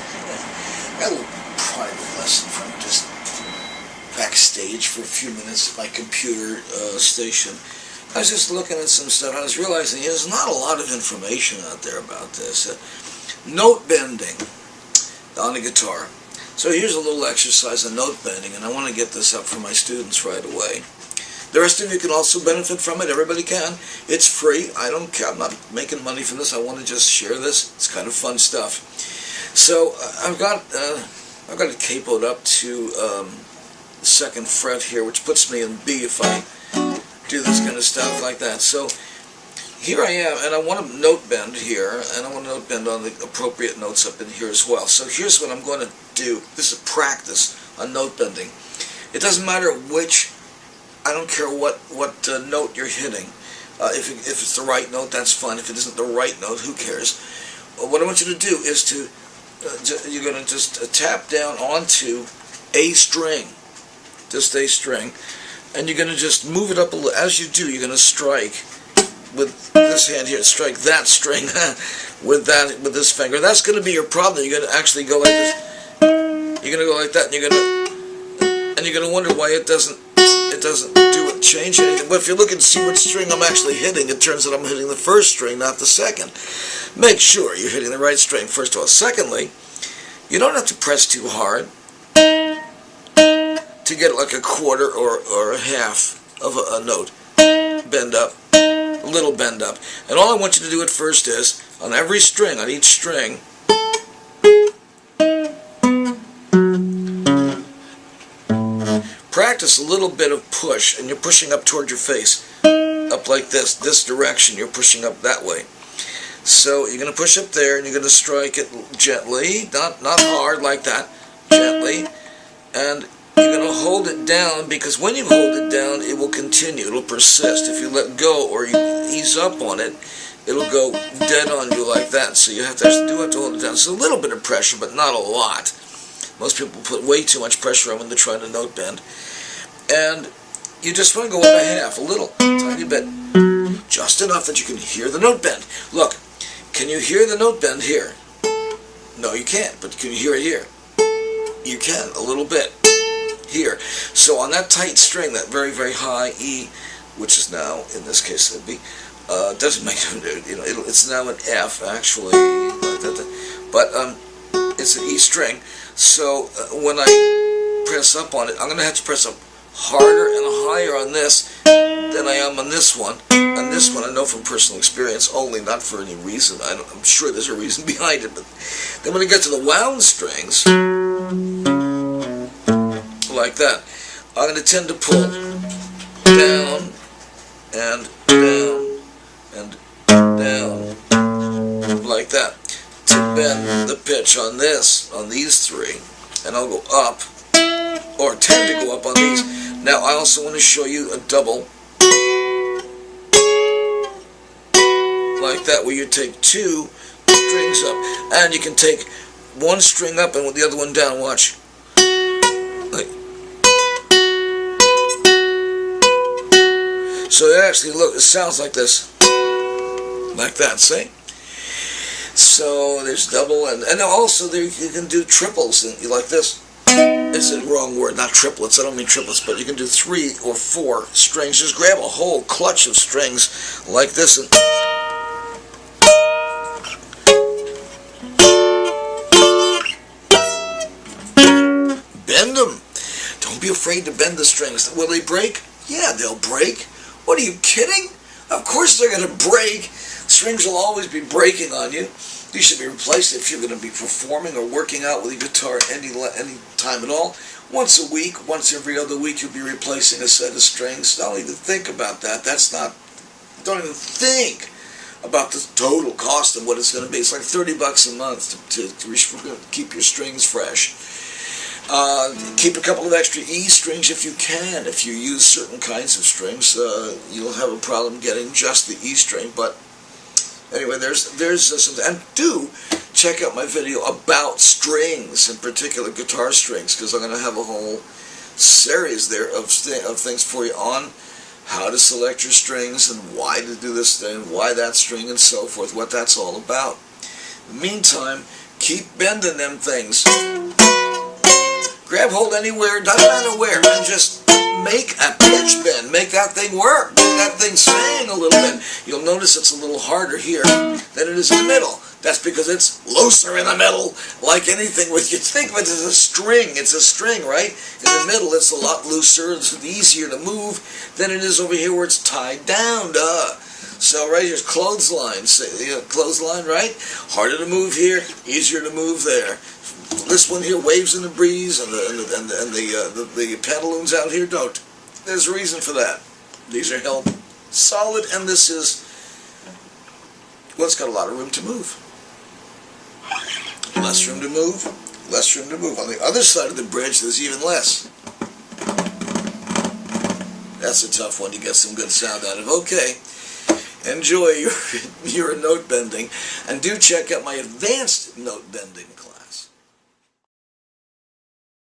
I got a little private lesson from just backstage for a few minutes at my computer station. I was just looking at some stuff. I was realizing there's not a lot of information out there about this. Note bending on the guitar. So here's a little exercise on note bending, and I want to get this up for my students right away. The rest of you can also benefit from it. Everybody can. It's free. I don't care. I'm not making money from this. I want to just share this. It's kind of fun stuff. So I've got it capoed up to the 2nd fret here, which puts me in B if I do this kind of stuff like that. So here I am, and I want to note bend here, and I want to note bend on the appropriate notes up in here as well. So here's what I'm going to do. This is practice on note bending. It doesn't matter which, I don't care what note you're hitting. If it's the right note, that's fine. If it isn't the right note, who cares? What I want you to do is to, you're going to just tap down onto a string, just a string, and you're going to just move it up a little. As you do, you're going to strike with this hand here, strike that string with this finger. That's going to be your problem. You're going to actually go like this. You're going to go like that, and you're going to wonder why it doesn't change anything. But if you look and see what string I'm actually hitting, it turns out I'm hitting the 1st string, not the 2nd. Make sure you're hitting the right string, first of all. Secondly, you don't have to press too hard to get like a quarter or a half of a note. Bend up, a little bend up. And all I want you to do at first is, on every string, on each string, practice a little bit of push, and you're pushing up toward your face, up like this direction, you're pushing up that way. So you're going to push up there, and you're going to strike it gently, not hard like that, gently, and you're going to hold it down, because when you hold it down, it will continue, it'll persist. If you let go or you ease up on it, it'll go dead on you like that. So you have to hold it down. It's a little bit of pressure, but not a lot. Most people put way too much pressure on when they're trying to note bend. And you just want to go up a half, a little, tiny bit, just enough that you can hear the note bend. Look, can you hear the note bend here? No, you can't, but can you hear it here? You can, a little bit, here. So on that tight string, that very, very high E, which is now, in this case, a B, doesn't make it, it's now an F, actually, but it's an E string. So when I press up on it, I'm going to have to press up harder and higher on this than I am on this one. On this one, I know from personal experience only, not for any reason. I'm sure there's a reason behind it. But then when I get to the wound strings, like that, I'm going to tend to pull down and down and down, like that, to bend the pitch on these 3, and I'll go up, or tend to go up on these. Now I also want to show you a double, like that, where you take 2 strings up, and you can take 1 string up and with the other one down. Watch. Like. So it actually, look, it sounds like this, like that, see? So there's double, and also there you can do triples, and like this. It's a wrong word, not triplets. I don't mean triplets, but you can do 3 or 4 strings. Just grab a whole clutch of strings like this and bend them. Don't be afraid to bend the strings. Will they break? Yeah, they'll break. What, are you kidding? Of course they're going to break. Strings will always be breaking on you. You should be replaced if you're going to be performing or working out with your guitar any time at all. Once a week, once every other week, you'll be replacing a set of strings. Don't even think about that. Don't even think about the total cost of what it's going to be. It's like $30 a month to keep your strings fresh. Keep a couple of extra E strings if you can. If you use certain kinds of strings, you'll have a problem getting just the E string, but anyway, there's something. And do check out my video about strings, in particular guitar strings, because I'm going to have a whole series there of things for you on how to select your strings and why to do this thing, why that string, and so forth, what that's all about. In the meantime, Keep bending them things. Grab hold anywhere, doesn't matter where, and just make a pitch bend. Make that thing work. Make that thing swing a little bit. You'll notice it's a little harder here than it is in the middle. That's because it's looser in the middle. Like anything with, you think of it as a string. It's a string, right? In the middle, it's a lot looser. It's easier to move than it is over here where it's tied down. Duh. So right here's clothesline. Clothesline, right? Harder to move here, easier to move there. This one here, waves in the breeze, and the pantaloons out here don't. There's a reason for that. These are held solid, and this is, well, it's got a lot of room to move. Less room to move, less room to move. On the other side of the bridge, there's even less. That's a tough one to get some good sound out of. Okay, enjoy your note bending, and do check out my advanced note bending class.